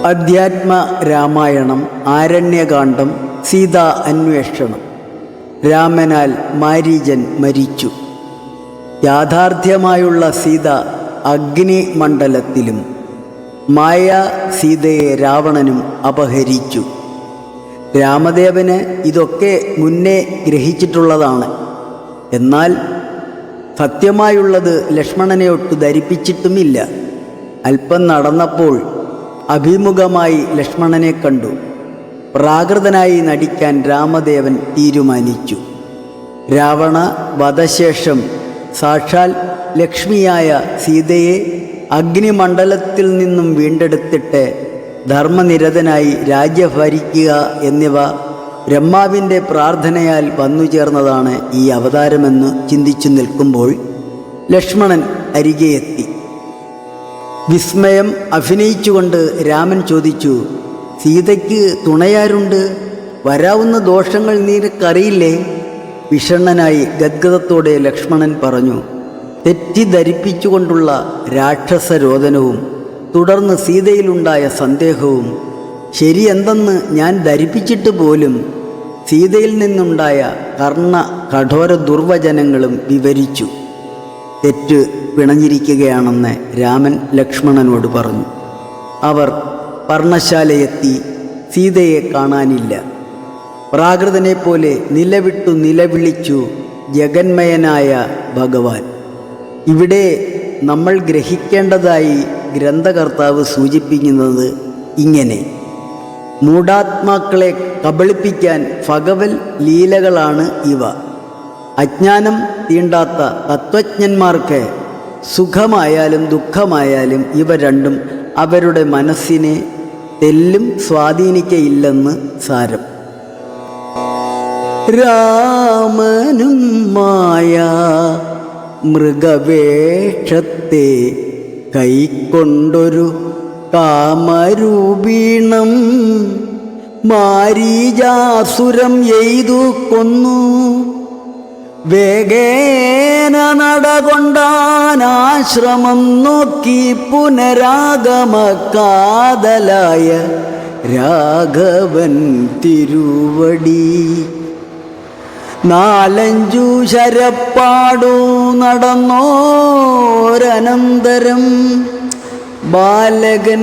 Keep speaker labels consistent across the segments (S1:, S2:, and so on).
S1: അധ്യാത്മ രാമായണം ആരണ്യകാന്ഡം സീതാ അന്വേഷണം. രാമനാൽ മാരീചൻ മരിച്ചു. യാഥാർത്ഥ്യമായുള്ള സീത അഗ്നിമണ്ഡലത്തിലും മായ സീതയെ രാവണനും അപഹരിച്ചു. രാമദേവന് ഇതൊക്കെ മുന്നേ ഗ്രഹിച്ചിട്ടുള്ളതാണ്. എന്നാൽ സത്യമായുള്ളത് ലക്ഷ്മണനെ ഒട്ടു ധരിപ്പിച്ചിട്ടുമില്ല. അല്പം നടന്നപ്പോൾ അഭിമുഖമായി ലക്ഷ്മണനെ കണ്ടു. പ്രാകൃതനായി നടിക്കാൻ രാമദേവൻ തീരുമാനിച്ചു. രാവണ വധശേഷം സാക്ഷാൽ ലക്ഷ്മിയായ സീതയെ അഗ്നിമണ്ഡലത്തിൽ നിന്നും വീണ്ടെടുത്തിട്ട് ധർമ്മനിരതനായി രാജ്യഭരിക്കുക എന്നിവ ബ്രഹ്മാവിൻ്റെ പ്രാർത്ഥനയാൽ വന്നുചേർന്നതാണ് ഈ അവതാരമെന്ന് ചിന്തിച്ചു നിൽക്കുമ്പോൾ ലക്ഷ്മണൻ അരികെയെത്തി. വിസ്മയം അഭിനയിച്ചുകൊണ്ട് രാമൻ ചോദിച്ചു, സീതയ്ക്ക് തുണയാരുണ്ട്? വരാവുന്ന ദോഷങ്ങൾ നിനക്കറിയില്ലേ? വിഷണ്ണനായി ഗദ്ഗദത്തോടെ ലക്ഷ്മണൻ പറഞ്ഞു. തെറ്റിദ്ധരിപ്പിച്ചുകൊണ്ടുള്ള രാക്ഷസരോധനവും തുടർന്ന് സീതയിലുണ്ടായ സന്ദേഹവും ശരിയെന്തെന്ന് ഞാൻ ധരിപ്പിച്ചിട്ട് പോലും സീതയിൽ നിന്നുണ്ടായ കഠോര ദുർവചനങ്ങളും വിവരിച്ചു. തെറ്റ് പിണഞ്ഞിരിക്കുകയാണെന്ന് രാമൻ ലക്ഷ്മണനോട് പറഞ്ഞു. അവർ പർണശാലയെത്തി. സീതയെ കാണാനില്ല. പ്രാകൃതനെപ്പോലെ നിലവിട്ടു നിലവിളിച്ചു ജഗന്മയനായ ഭഗവാൻ. ഇവിടെ നമ്മൾ ഗ്രഹിക്കേണ്ടതായി ഗ്രന്ഥകർത്താവ് സൂചിപ്പിക്കുന്നത് ഇങ്ങനെ: മൂഢാത്മാക്കളെ കബളിപ്പിക്കാൻ ഭഗവൽ ലീലകളാണ് ഇവ. അജ്ഞാനം തീണ്ടാത്ത തത്വജ്ഞന്മാർക്ക് സുഖമായാലും ദുഃഖമായാലും ഇവ രണ്ടും അവരുടെ മനസ്സിനെ തെല്ലും സ്വാധീനിക്കയില്ലെന്ന് സാരം. രാമനും മായ മൃഗവേഷത്തെ കൈക്കൊണ്ടൊരു കാമരൂപീണം മാരീചാസുരം എയ്തു കൊന്നു. വേഗേന നടകൊണ്ടാനാശ്രമം നോക്കി പുനരാഗമക്കാതലായ രാഘവൻ തിരുവടി. 4-5 ശരപ്പാടു നടന്നോരനന്തരം ബാലകൻ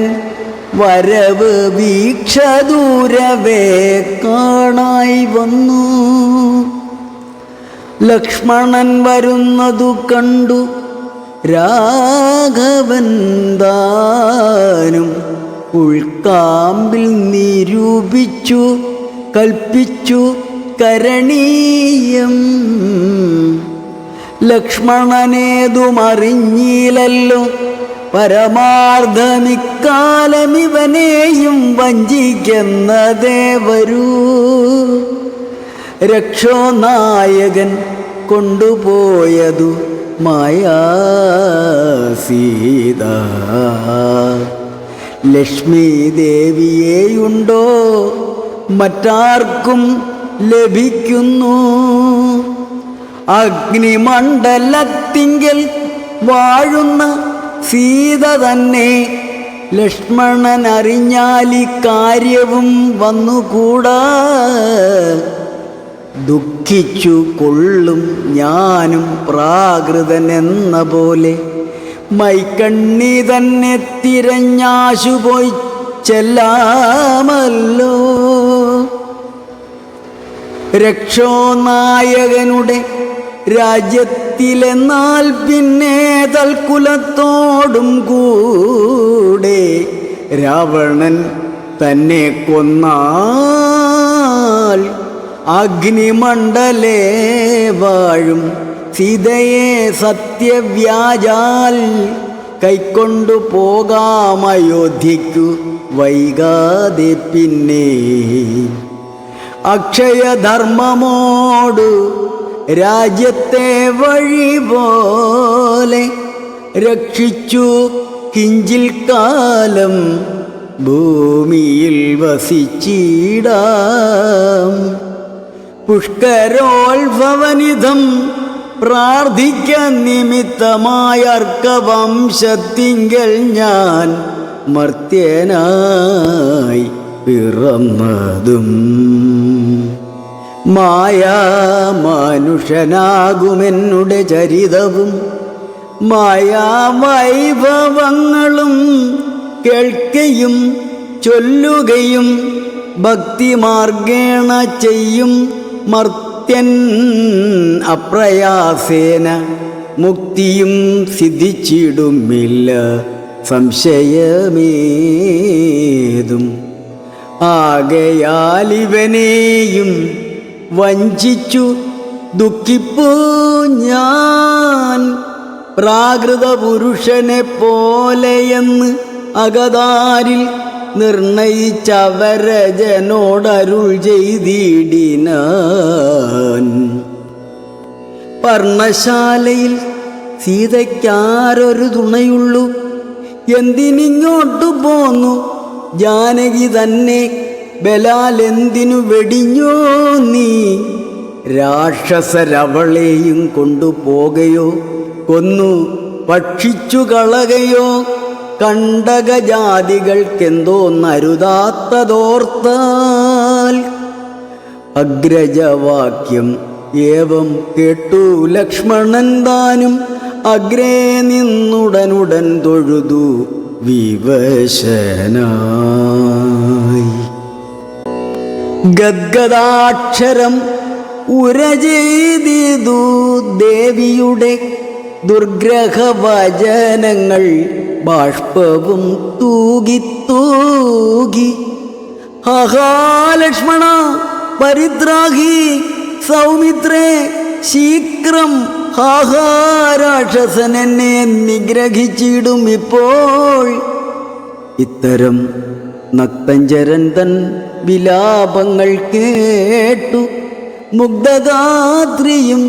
S1: വരവ് വീക്ഷദൂരവേ കാണായി വന്നു. ലക്ഷ്മണൻ വരുന്നതു കണ്ടു രാഘവൻ താനും ഉൾക്കാമ്പിൽ നിരൂപിച്ചു കൽപ്പിച്ചു കരണീയം. ലക്ഷ്മണനേതുമറിഞ്ഞില്ലല്ലോ പരമാർത്ഥമിക്കാലം ഇവനെയും വഞ്ചിക്കുന്നതേ വരൂ. രക്ഷോനായകൻ കൊണ്ടുപോയതു മായാ സീത. ലക്ഷ്മി ദേവിയെയുണ്ടോ മറ്റാർക്കും ലഭിക്കുന്നു? അഗ്നിമണ്ഡലത്തിങ്കൽ വാഴുന്ന സീത തന്നെ ലക്ഷ്മണൻ അറിഞ്ഞാലി കാര്യവും വന്നുകൂടാ. ദുഃഖിച്ചു കൊള്ളും ഞാനും പ്രാകൃതനെന്ന പോലെ മൈക്കണ്ണി തന്നെ തിരഞ്ഞാശു പോയി ചെല്ലാമല്ലോ. രക്ഷോനായകനുടെ രാജ്യത്തിലെന്നാൽ പിന്നെ തൽക്കുലത്തോടും കൂടെ രാവണൻ തന്നെ കൊന്നാൽ അഗ്നിമണ്ഡലേ വാഴും സീതയെ സത്യവ്യാജാൽ കൈക്കൊണ്ടു പോകാമയോധ്യയ്ക്കു വൈകാതെ പിന്നെ. അക്ഷയധർമ്മമോടു രാജ്യത്തെ വഴി പോലെ രക്ഷിച്ചു കിഞ്ചിൽ കാലം ഭൂമിയിൽ വസിച്ചിടാം. പുഷ്കരോത്ഭവനിധം പ്രാർത്ഥിക്കാൻ നിമിത്തമായ അർക്കവംശത്തിങ്കൽ ഞാൻ മർത്യനായി പിറന്നതും. മായാ മനുഷ്യനാകുമെന്നുടെ ചരിതവും മായാവൈഭവങ്ങളും കേൾക്കുകയും ചൊല്ലുകയും ഭക്തിമാർഗേണ ചെയ്യും മർത്യൻ അപ്രയാസേന മുക്തിയും സിദ്ധിച്ചിടുമില്ല സംശയമേതും. ആകയാലിവനെയും വഞ്ചിച്ചു ദുഃഖിപ്പൂ ഞാൻ പ്രാകൃത പുരുഷനെ പോലെയെന്ന് അകതാരിൽ നിർണയിച്ചവരജനോടരുൾ ചെയ്തിടിനാൻ. പർണശാലയിൽ സീതയ്ക്കാരൊരു തുണയുള്ളൂ, എന്തിനിങ്ങോട്ടു പോന്നു ജാനകി തന്നെ ബലാലെന്തിനു വെടിഞ്ഞോ നീ? രാക്ഷസരവളെയും കൊണ്ടുപോകയോ കൊന്നു ഭക്ഷിച്ചു കളകയോ? കണ്ടകജാതികൾക്കെന്തോന്നരുതാത്തതോർത്താൽ. അഗ്രജവാക്യം ഏവം കേട്ടു ലക്ഷ്മണൻ താനും അഗ്രേ നിന്നുടനുടൻ തൊഴുതു വിവശനായി. ഗദ്ഗദാക്ഷരം ഉരചെയ്തിതു ദേവിയുടെ ദുർഗ്രഹവചനങ്ങൾ ബാഷ്പവും തൂകി തൂകി. ലക്ഷ്മണ പരിദ്രാഹി സൗമിത്രേ ശീഘ്രം രാക്ഷസനെന്നെ നിഗ്രഹിച്ചിടും ഇപ്പോൾ. ഇത്തരം നക്തഞ്ചരൻ തൻ വിലാപങ്ങൾ കേട്ടു മുഗ്ധഗാത്രിയും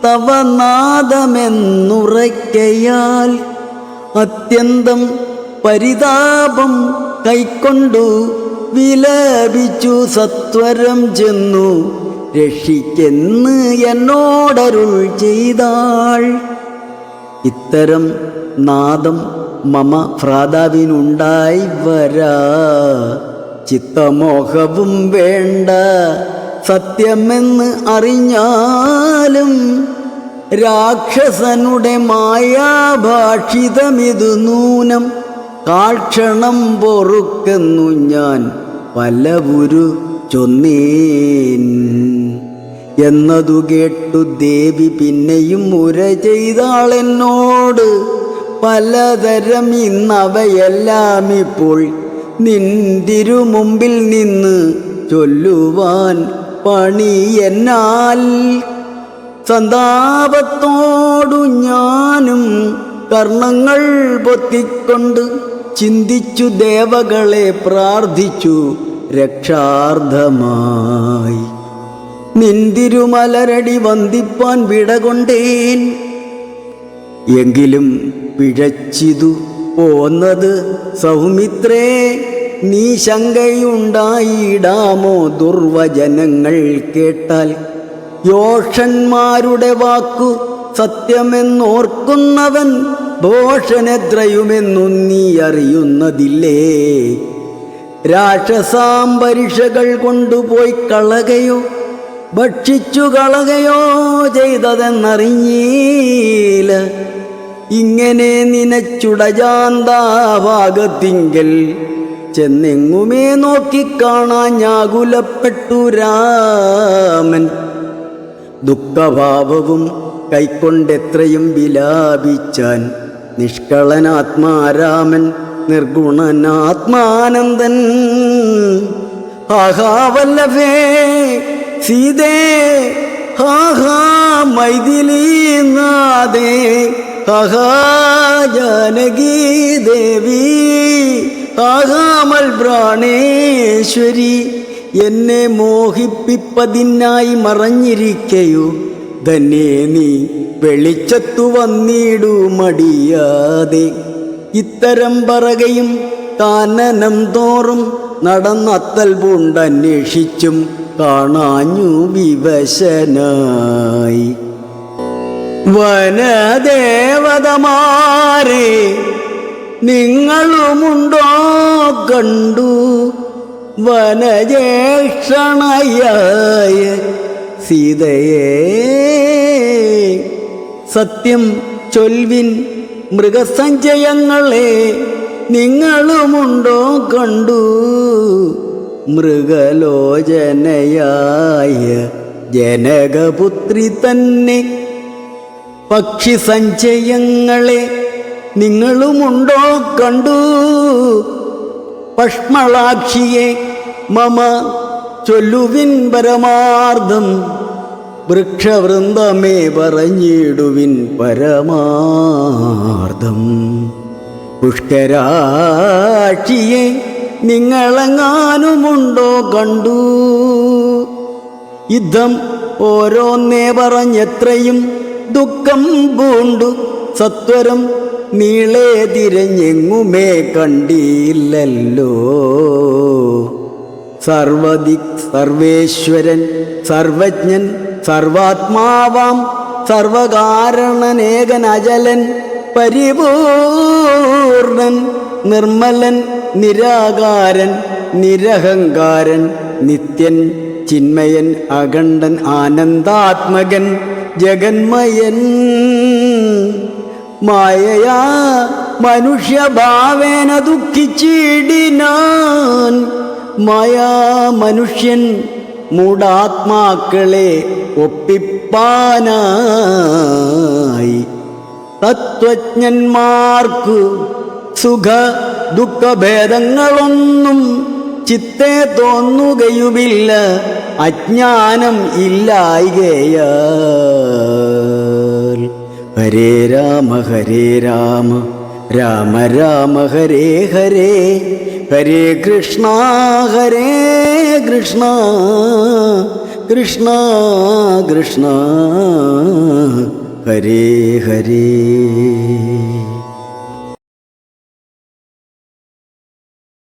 S1: തവ നാദമെന്നുറയ്ക്കയാൽ അത്യന്തം പരിതാപം കൈക്കൊണ്ടു വിലപിച്ചു സത്വരം ചെന്നു രക്ഷിക്കെന്ന് എന്നോടരുൾ ചെയ്താൾ. ഇത്തരം നാദം മമ ഭ്രാതാവിനുണ്ടായി വരാ, ചിത്തമോഹവും വേണ്ട സത്യമെന്ന് അറിഞ്ഞാലും രാക്ഷസനുടെ മായാഭാഷിതമിതു നൂനം കാക്ഷണം പൊറുക്കെന്നു ഞാൻ പലവുരു ചൊന്നേൻ. എന്നതു കേട്ടു ദേവി പിന്നെയും മുര ചെയ്താളെന്നോട് പലതരം. ഇന്നവയെല്ലാം ഇപ്പോൾ നിന്തിരുമുമ്പിൽ നിന്ന് ചൊല്ലുവാൻ പണി എന്നാൽ. സന്താപത്തോടു ഞാനും കർണങ്ങൾ പൊത്തിക്കൊണ്ട് ചിന്തിച്ചു ദേവകളെ പ്രാർത്ഥിച്ചു രക്ഷാർത്ഥമായി. നിന്തിരുമലരടി വന്ദിപ്പാൻ വിടകൊണ്ടേൻ. എങ്കിലും പിഴച്ചിതു പോന്നത് സൗമിത്രേ, നീ ശങ്കയുണ്ടായിടാമോ ദുർവചനങ്ങൾ കേട്ടാൽ? യോഷന്മാരുടെ വാക്കു സത്യമെന്നോർക്കുന്നവൻ ഭോഷനെത്രയുമെന്നു നീ അറിയുന്നതില്ലേ? രാക്ഷസാംബരിഷകൾ കൊണ്ടുപോയി കളകയോ ഭക്ഷിച്ചു കളകയോ ചെയ്തതെന്നറിഞ്ഞീല. ഇങ്ങനെ നിനച്ചുടജാന്താഭാഗത്തിങ്കൽ ചെന്നെങ്ങുമേ നോക്കിക്കാണാഞ്ഞാകുലപ്പെട്ടു രാമൻ. ദുഃഖഭാവവും കൈക്കൊണ്ടെത്രയും വിലാപിച്ചാൻ നിഷ്കളനാത്മാരാമൻ നിർഗുണനാത്മാനന്ദൻ. വല്ലഭേ സീതേ, മൈഥിലീനാഥേ, ജാനകീ ദേവി, മൽപ്രാണേശ്വരി, എന്നെ മോഹിപ്പിപ്പതിനായി മറഞ്ഞിരിക്കയോ ധന്യേ നീ വെളിച്ചത്തു വന്നിടു മടിയാതെ. ഇത്തരം പറകയും കാനനം തോറും നടന്നത്തൽ പൂണ്ടന്വേഷിച്ചും കാണാഞ്ഞു വിവശനായി. വനദേവതമാരെ നിങ്ങളുമുണ്ടോ കണ്ടു വനജേക്ഷണയായ സീതയെ? സത്യം ചൊൽവിൻ മൃഗസഞ്ചയങ്ങളെ, നിങ്ങളുമുണ്ടോ കണ്ടു മൃഗലോചനയായ ജനകപുത്രി തന്നെ? പക്ഷി സഞ്ചയങ്ങളെ, നിങ്ങളുമുണ്ടോ കണ്ടു പഷ്മളാക്ഷിയെ? മമ ചൊല്ലുവിൻ പരമാർത്ഥം, വൃക്ഷവൃന്ദമേ പറഞ്ഞിടുവിൻ പരമാർത്ഥം. പുഷ്കരാക്ഷിയെ, നിങ്ങളെങ്ങാനുമുണ്ടോ കണ്ടു? യുദ്ധം ഓരോന്നേ പറഞ്ഞെത്രയും ദുഃഖം പൂണ്ടു സത്വരം നീളെ തിരഞ്ഞെങ്ങുമേ കണ്ടില്ലല്ലോ. സർവദിക് സർവേശ്വരൻ സർവജ്ഞൻ സർവാത്മാവാം സർവകാരണനേകൻ അജലൻ പരിപൂർണൻ നിർമ്മലൻ നിരാകാരൻ നിരഹങ്കാരൻ നിത്യൻ ചിന്മയൻ അഖണ്ഡൻ ആനന്ദാത്മകൻ ജഗന്മയൻ. മായയാ മനുഷ്യഭാവേന ദുഃഖിച്ചിടിനാൻ, മായാ മനുഷ്യൻ മൂഢാത്മാക്കളെ ഒപ്പിപ്പാനായി. തത്വജ്ഞന്മാർക്കു സുഖ ദുഃഖഭേദങ്ങളൊന്നും ചിത്തേ തോന്നുകയുമില്ല, അജ്ഞാനം ഇല്ലായ്കയാൽ. ഹരേ രാമ ഹരേ രാമ രാമ രാമ ഹരേ ഹരേ, ഹരേ കൃഷ്ണ കൃഷ്ണ കൃഷ്ണ ഹരേ ഹരേ.